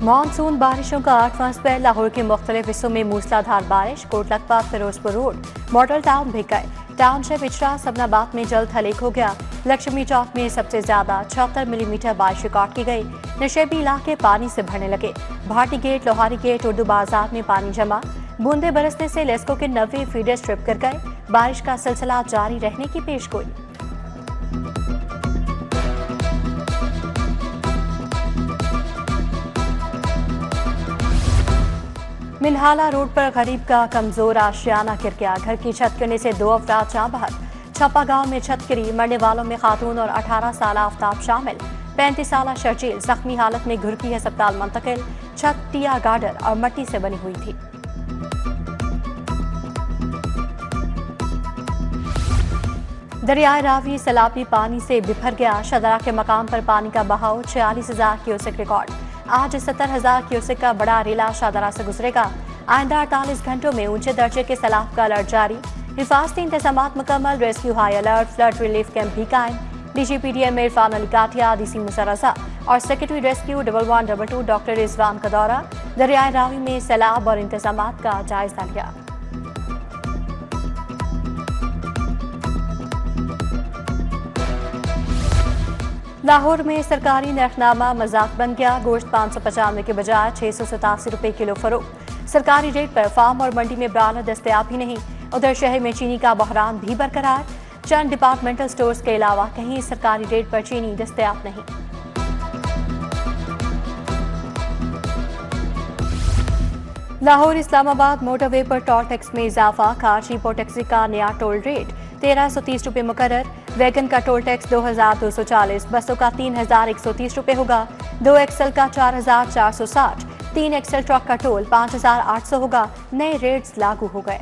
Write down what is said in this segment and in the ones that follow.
Monsoon बारिशों का 8वां spell. Lahore के मुख्तलिफ हिस्सों में मूसलाधार बारिश। कोटलखपा, फिरोजपुर रोड, मॉडल टाउन भीग गए। टाउनशिप इचरा, सबनाबाद में जल्द हलीक हो गया। लक्ष्मी चौक में सबसे ज्यादा 76 मिलीमीटर बारिश रिकॉर्ड की गई। नशेबी इलाके पानी से भरने लगे। भाटी गेट, लोहारी गेट, उर्दू बाजार में पानी जमा। बूंदे बरसने से लेस्को के 90 फीडर स्ट्रिप कर गए। बारिश का सिलसिला जारी रहने की पेशगोई। मिनहाला रोड पर गरीब का कमजोर आशियाना गिर गया। घर की छत गिरने से 2 अफराद जाँ बहक। छप्पा गांव में छत गिरी। मरने वालों में खातून और 18 साल आफ्ताब शामिल। 35 साल शर्जील जख्मी हालत में घुरकी अस्पताल मुंतकिल। छत टिया गार्डर और मट्टी से बनी हुई थी। दरियाए रावी सैलाबी पानी से बिफर गया। शदरा के मकाम पर पानी का बहाव 46,000 क्यूसेक रिकॉर्ड। आज 70,000 क्यूसेक का बड़ा रेला शादरा से गुजरेगा। आइंदा 48 घंटों में ऊंचे दर्जे के सैलाब का अलर्ट जारी। हिफाजती इंतजामात मुकम्मल। Rescue high alert. Flood relief camp भी कायम। DGPDM इरफान अली काठिया, DC मुसा रजा और सेक्रेटरी रेस्क्यू 1122 डॉक्टर रिजवान का दौरा। दरियाए रावी में सैलाब और इंतजामात का जायजा लिया। लाहौर में सरकारी नरखनामा मजाक बन गया। गोश्त 595 के बजाय 687 रुपए किलो फरोख्त। सरकारी रेट पर फार्म और मंडी में ब्राला दस्तयाब ही नहीं। उधर शहर में चीनी का बहरान भी बरकरार। चंद डिपार्टमेंटल स्टोर्स के अलावा कहीं सरकारी रेट पर चीनी दस्तयाब नहीं। लाहौर इस्लामाबाद मोटरवे पर टोल टैक्स में इजाफा। कार जीप और टैक्सी का नया टोल रेट 1330 रुपए मुकर्रर। वैगन का टोल टैक्स 2240। बसों का 3130 रुपए होगा। 2 एक्सल का 4460। 3 एक्सल ट्रक का टोल 5800 होगा। नए रेट्स लागू हो गए।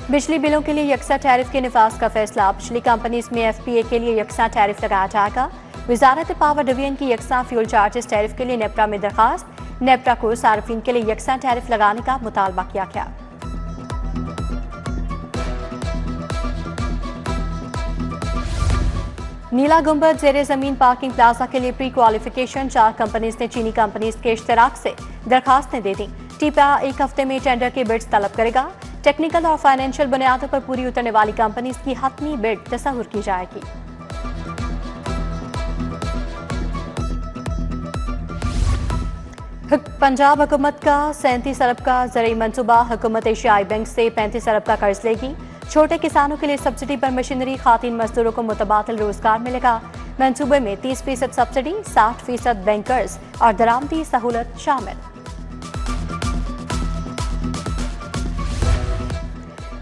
बिजली बिलों के लिए यकसा टैरिफ के निफाज का फैसला। बिजली कंपनीज में FPA के लिए यकसा टैरिफ लगाया जाएगा। वजारत पावर डिवीजन की यकसा फ्यूल चार्जेस टैरिफ के लिए नेप्रा में दरखास्त। नेप्रा को सार्फिन के लिए यकसा टैरिफ लगाने का मुतालबा किया गया। नीला गुंबद जेरे जमीन पार्किंग प्लाजा के लिए प्री क्वालिफिकेशन। 4 कंपनीज ने चीनी कंपनीज के इश्तराक से दरखास्तें दे दी। टीपा 1 हफ्ते में टेंडर के बिड्स तलब करेगा। टेक्निकल और फाइनेंशियल बुनियादों पर पूरी उतरने वाली कंपनीज की हतमी बिड तस्वुर की जाएगी। पंजाब हुकूमत का 37 अरब का ज़रूरी मंसूबा। हुकूमत एशियाई बैंक से 35 अरब का कर्ज लेगी। छोटे किसानों के लिए सब्सिडी पर मशीनरी। खातिन मजदूरों को मुतबादिल रोजगार मिलेगा। मंसूबे में 30% सब्सिडी, 60% बैंकर्स और दरामदी सहूलत शामिल।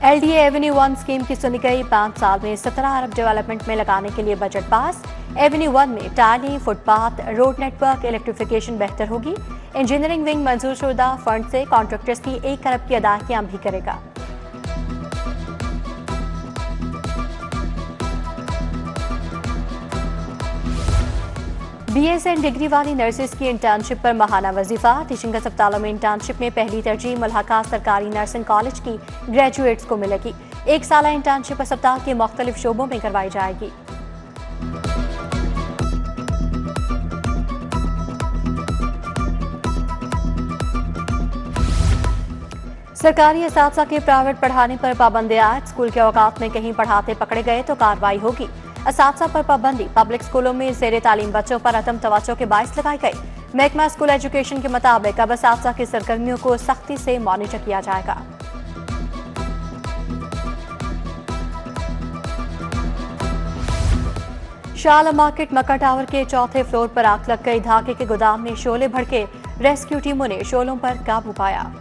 LDA एवेन्यू 1 स्कीम की सुनी गई। 5 साल में 17 अरब डेवलपमेंट में लगाने के लिए बजट पास। एवेन्यू 1 में tiling, footpath, road network, electrification बेहतर होगी। इंजीनियरिंग विंग मंजूर शुदा फंड से कॉन्ट्रैक्टर्स की 1 अरब की अदायगियां भी करेगा। BSN डिग्री वाली नर्सेस की इंटर्नशिप पर माहाना वजीफा। टीचिंग अस्पतालों में इंटर्नशिप में पहली तरजीह मुल्हका सरकारी नर्सिंग कॉलेज की ग्रेजुएट्स को मिलेगी। 1 साला इंटर्नशिप अस्पताल के मुख्तलिफ शोबों में करवाई जाएगी। सरकारी असातिज़ा के प्राइवेट पढ़ाने पर पाबंदी आयद। स्कूल के औकात में कहीं पढ़ाते पकड़े गए तो कार्रवाई होगी। असातिज़ा पर पाबंदी। पब्लिक स्कूलों में ज़ेरे तालीम बच्चों पर अदम तवज्जो के बाइस लगाई गई। महकमा स्कूल एजुकेशन के मुताबिक अब असातिज़ा की सरगर्मियों को सख्ती से मॉनिटर किया जाएगा। शाला मार्केट मक्का टावर के 4थे फ्लोर पर आग लग गई। धागे के गोदाम में शोले भड़के। रेस्क्यू टीमों ने शोलों पर काबू पाया।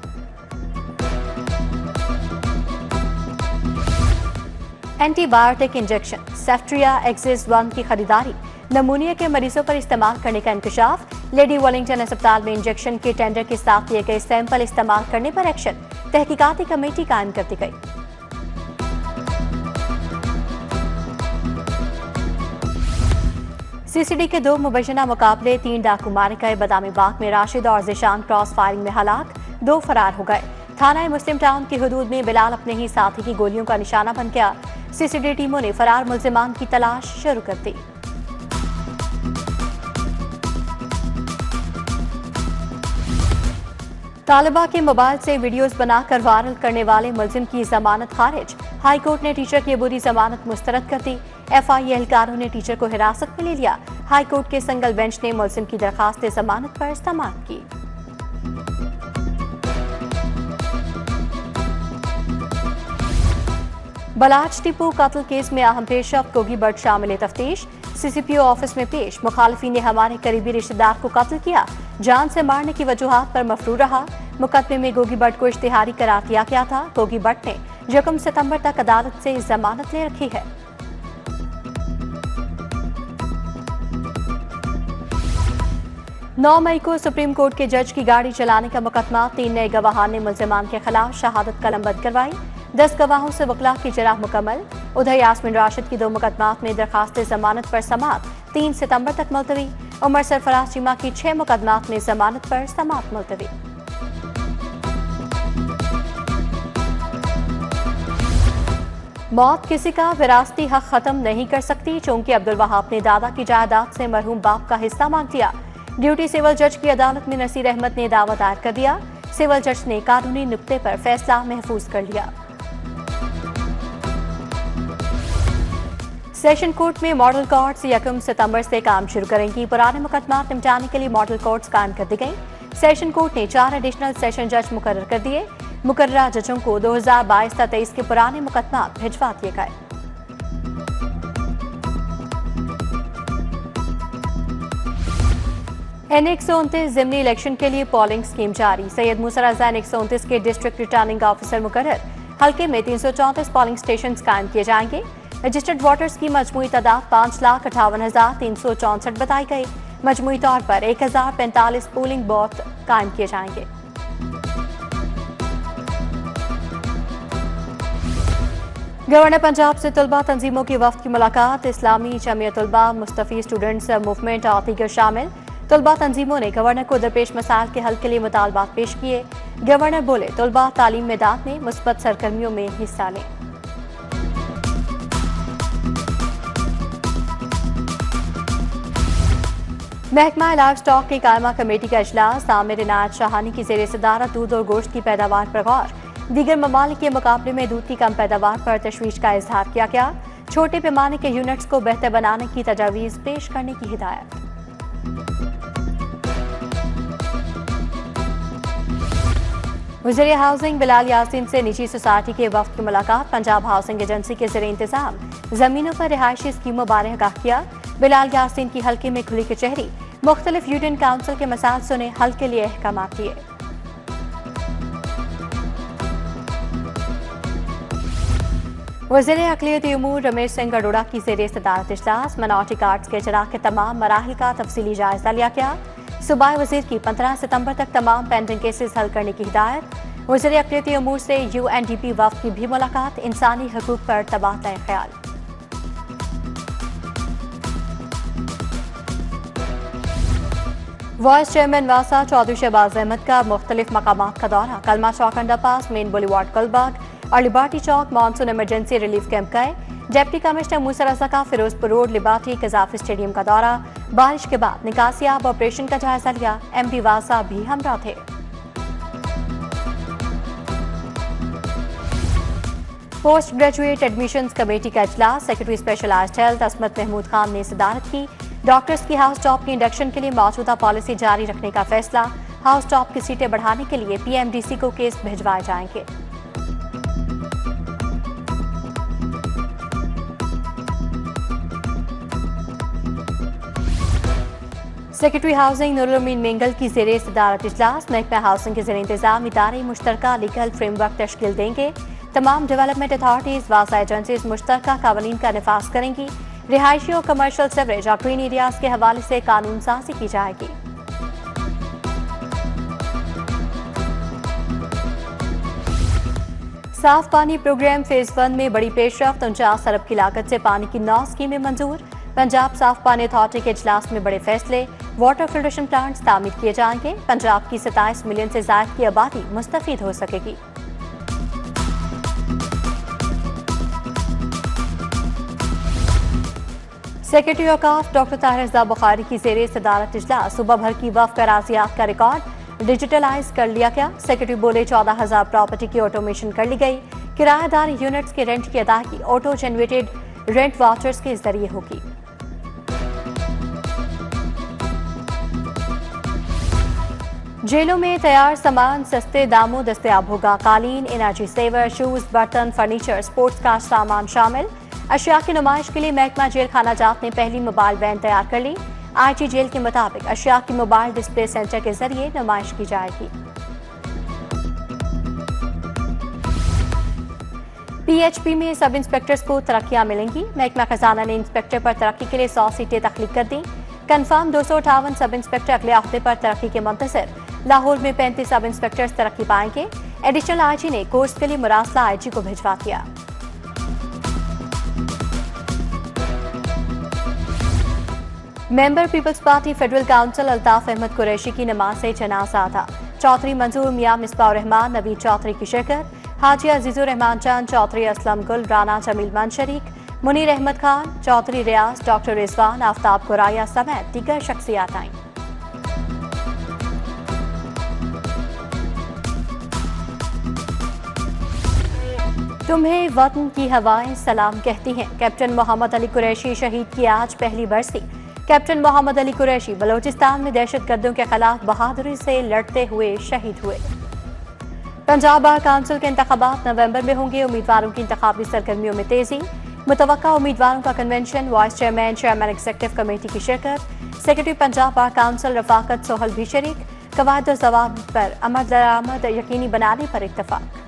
एंटीबायोटिक इंजेक्शन सेफ्ट्रिया एक्सिस 1 की खरीदारी। नमूनिया के मरीजों पर इस्तेमाल करने का इंकशाफ। लेडी वेलिंगटन अस्पताल में इंजेक्शन के टेंडर के साथ लिए गए सैंपल इस्तेमाल करने पर एक्शन। तहकीकाती कमेटी कायम कर दी गई। CCD के 2 मुबैना मुकाबले। 3 डाकू मारे गए। बदामी बाग में राशिद और जिशान क्रॉस फायरिंग में हलाक। 2 फरार हो गए। थाना मुस्लिम टाउन की हदूद में बिलाल अपने ही साथी की गोलियों का निशाना बन गया। CCD टीमों ने फरार मुल्जिमान की तलाश शुरू कर दी। तालिबा के मोबाइल से वीडियोस बनाकर वायरल करने वाले मुलजिम की जमानत खारिज। हाई कोर्ट ने टीचर की अबूरी जमानत मुस्तरद कर दी। एफआईए एहलकारों ने टीचर को हिरासत में ले लिया। हाई कोर्ट के सिंगल बेंच ने मुलजिम की दरखास्त जमानत पर समाअत की। बलाच टिपू कत्ल केस में अहम पेशरफ्त गोगी भट्ट शामिल तफ्तीश। सीसीपीओ ऑफिस में पेश। मुखालिफी ने हमारे करीबी रिश्तेदार को कत्ल किया, जान से मारने की वजूहात पर मफरूर रहा। मुकदमे में गोगी भट्ट को इश्तिहारी करार दिया गया था। गोगी भट्ट ने 1 सितंबर तक अदालत से जमानत ले रखी है। नौ मई को सुप्रीम कोर्ट के जज की गाड़ी चलाने का मुकदमा। 3 नए गवाहान ने मुल्जिमान के खिलाफ शहादत कलमबंद करवाई। 10 गवाहों से वकला की जराह मुकम्मल। उधर यास्मीन राशिद की 2 मुकदमात में दरखास्त जमानत पर समाअत 3 सितंबर तक मुलतवी। उमर सरफराज चीमा की 6 मुकदमात में जमानत पर समाअत मुलतवी। मौत किसी का विरासती हक खत्म नहीं कर सकती। चूंकि अब्दुल वहाब ने दादा की जायदाद से मरहूम बाप का हिस्सा मांग लिया। ड्यूटी सिविल जज की अदालत में नसीर अहमद ने दावा दायर कर दिया। सिविल जज ने कानूनी नुक्ते पर फैसला महफूज कर लिया। सेशन कोर्ट में मॉडल कोर्ट्स 1 सितंबर से काम शुरू करेंगी। पुराने मुकदमात निपटाने के लिए मॉडल कोर्ट्स कायम कर दी गई। सेशन कोर्ट ने 4 एडिशनल सेशन जज मुकर्रर कर दिए। मुकर्ररा जजों को 2022-23 के पुराने मुकदमात भिजवा दिए गए। N129 ज़िमनी इलेक्शन के लिए पोलिंग स्कीम जारी। सैयद मूसा रज़ा N129 के डिस्ट्रिक्ट रिटर्निंग ऑफिसर मुकर्रर। हल्के में 334 पोलिंग स्टेशन कायम किए जाएंगे। रजिस्टर्ड वोटर्स की मजमूई तादाद 5,58,364 बताई गई। मजमूई तौर पर 1045 पोलिंग बूथ कायम किए जाएंगे। गवर्नर पंजाब से तलबा तंजीमों की वफ्द की मुलाकात। इस्लामी जमियत तलबा, मुस्तफ़ी स्टूडेंट्स मूवमेंट और दीगर शामिल तलबा तंजीमों ने गवर्नर को दरपेश मसाइल के हल के लिए मुतालबात पेश किए। गवर्नर बोले तलबा तालीम मैदान में मुस्बत सरगर्मियों में हिस्सा लें। महकमा लाइव स्टॉक की कायमा कमेटी का इजलास। आमिर इनायत शाहानी की ज़ेर सदारत दूध और गोश्त की पैदावार पर गौर। दीगर ममालिक के मुकाबले में दूध की कम पैदावार पर तशवीश का इजहार किया गया। छोटे पैमाने के यूनिट्स को बेहतर बनाने की तजावीज़ पेश करने की हिदायत। वज़ीर हाउसिंग बिलाल यासीन से निजी सोसाइटी के वफ्द की मुलाकात। पंजाब हाउसिंग एजेंसी के ज़ेर इंतजाम जमीनों पर रिहायशी स्कीमों बारे आगाह किया। बिलाल यासीन की हल्के में खुली कचहरी। मुख्तलिफ यूनियन काउंसिल के मसाइल सुने, हल के लिए अहकाम दिए। वज़ीर अक़लियती उमूर रमेश सिंह अरोड़ा की ज़ेर सदारत इजलास। मिनॉरिटी कार्ड्स के चराग के तमाम मराहिल का तफसीली जायजा लिया गया। सूबाई वज़ीर की 15 सितंबर तक तमाम पेंडिंग केसेस हल करने की हिदायत। वज़ीर अक़लियती उमूर से UNDP वफ़द की भी मुलाकात। इंसानी हकूक़ पर तबादला ख्याल। वाइस चेयरमैन वासा चौधरी शहबाज अहमद का मुख्तलिफ मकामात का दौरा। कलमा चौक अंडरपास, मेन बुलेवार्ड गुलबर्ग और लिबार्टी चौक मानसून इमरजेंसी रिलीफ कैंप गए। डिप्टी कमिश्नर मूसा रज़ा का Firozpur road, liberty, Gaddafi stadium का दौरा। बारिश के बाद निकासियाब ऑपरेशन का जायजा लिया। MD वासा भी हमरा थे। पोस्ट ग्रेजुएट एडमिशंस कमेटी का इजलास। सेक्रेटरी स्पेशलाइज्ड हेल्थ असमत महमूद खान ने सदारत की। डॉक्टर्स की हाउस टॉप की इंडक्शन के लिए मौजूदा पॉलिसी जारी रखने का फैसला। हाउस टॉप की सीटें बढ़ाने के लिए PMDC को केस भिजवाए जाएंगे। सेक्रेटरी हाउसिंग नूरुल अमीन मेंगल की ज़ेर सदारत इजलास। महकमा हाउसिंग के ज़ेर इंतजाम इदारे मुश्तरका लीगल फ्रेमवर्क तश्कील देंगे। तमाम डेवलपमेंट अथॉरिटीज वासा एजेंसीज मुश्तरका कानून का निफाज करेंगी। रिहायशी और कमर्शियल सेवरेज और ग्रीन एरियाज के हवाले से कानून साजी की जाएगी। साफ पानी प्रोग्राम फेज 1 में बड़ी पेशरफ्त। 49 अरब की लागत से पानी की 9 स्कीमें मंजूर। पंजाब साफ पानी अथॉरिटी के इजलास में बड़े फैसले। वाटर फिल्ट्रेशन प्लांट्स तामीर किए जाएंगे। पंजाब की 27 मिलियन से ज्यादा की आबादी मुस्तफीद हो सकेगी। सेक्रेटरी औकाफ डॉक्टर ताहिर रज़ा बुखारी की ज़ेर सदारत इजलास। सुबह भर की वफ़ अराज़ियात का रिकॉर्ड। डिजिटलाइज कर लिया गया। सेक्रेटरी बोले 14,000 प्रॉपर्टी की ऑटोमेशन कर ली गई। किराएदार यूनिट्स के रेंट की अदायगी ऑटो जनरेटेड रेंट वाउचर्स के जरिए होगी। जेलों में तैयार सामान सस्ते दामों दस्तयाब होगा। कालीन, एनर्जी सेवर, शूज, बर्तन, फर्नीचर, स्पोर्ट्स का सामान शामिल। अशिया की नुमाइश के लिए महकमा जेल खाना जात ने पहली मोबाइल वैन तैयार कर ली। आईटी जेल के मुताबिक अशिया की मोबाइल डिस्प्ले सेंटर के जरिए नुमाइश की जाएगी। पीएचपी में सब इंस्पेक्टर्स को तरक्कियां मिलेंगी। महकमा खजाना ने इंस्पेक्टर पर तरक्की के लिए 100 सीटें तख्लीक कर दी। कन्फर्म 258 सब इंस्पेक्टर अगले हफ्ते पर तरक्की के मुंतज़िर। लाहौर में 35 सब इंस्पेक्टर्स तरक्की पाएंगे। एडिशनल आईजी ने कोर्स के लिए मुरासला आईजी को भिजवा दिया। Member Peoples Party federal council Altaf Ahmed Qureshi की नमाज से जनाजा था। चौधरी मंजूर मियां मिसबाह रहमान, नबी चौधरी की शिरकत। हाजी अजीजुर रहमान चंद, चौधरी असलम गुल, राना जमील मंशरीक, मुनीर अहमद खान, चौधरी रियाज, डॉक्टर रिजवान, आफ्ताब गुराया समेत दीगर शख्सियात आईं। तुम्हें वतन की हवाएं सलाम कहती हैं। कैप्टन मोहम्मद अली कुरैशी शहीद की आज पहली बरसी। कैप्टन मोहम्मद अली कुरैशी बलोचिस्तान में दहशतगर्दों के खिलाफ बहादुरी से लड़ते हुए शहीद हुए। पंजाब बार काउंसिल के इंतखाबात नवंबर में होंगे। उम्मीदवारों की इंतखाबी सरगर्मियों में तेजी। मुतवक्का उम्मीदवारों का convention, vice chairman, chairman executive committee की शिरकत। Secretary Punjab bar council Rafaqat Sohal भी शरीक। कवायद और ज़वाबित पर अमल दरामद यकीनी बनाने पर इत्तफाक।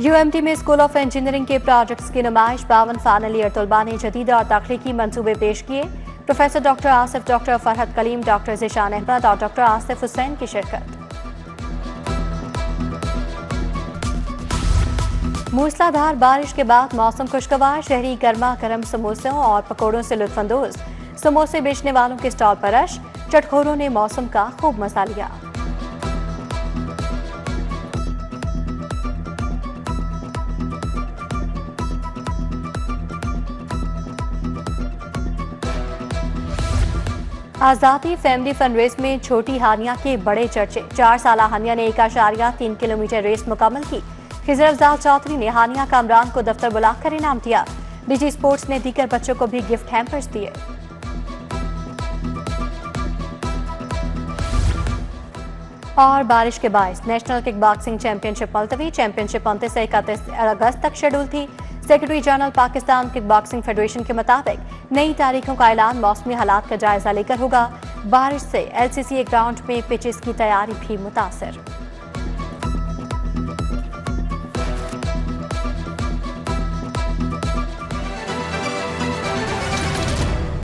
यूएमटी में स्कूल ऑफ इंजीनियरिंग के प्रोजेक्ट्स की नुमाइश। 52 फाइनल ईयर तलबा ने जदीद और तख्लीकी मंसूबे पेश किए। Professor doctor Asif, doctor Farhat Kaleem, doctor Zeeshan Ahmed और डॉक्टर आसिफ हुसैन की शिरकत। मूसलाधार बारिश के बाद मौसम खुशगवार। शहरी गर्मा गर्म समोसों और पकौड़ों से लुत्फानंदोज। समोसे बेचने वालों के स्टॉल पर रश। चटखोरों ने मौसम का खूब मजा लिया। आज़ादी फैमिली फन रेस में छोटी हानिया के बड़े चर्चे। 4 साल हानिया ने 1.3 किलोमीटर रेस मुकम्मल की। खिजर अफजाल चौधरी ने हानिया कामरान को दफ्तर बुलाकर इनाम दिया। डीजी स्पोर्ट्स ने दीगर बच्चों को भी गिफ्ट हैम्पर्स दिए। और बारिश के बायस नेशनल किक बॉक्सिंग चैंपियनशिप मुलतवी। चैंपियनशिप 29 से 31 अगस्त तक शेड्यूल थी। Secretary general Pakistan kick boxing federation के मुताबिक नई तारीखों का ऐलान मौसमी हालात का जायजा लेकर होगा। बारिश से एलसीसी ग्राउंड में पिचेस की तैयारी भी मुतासर।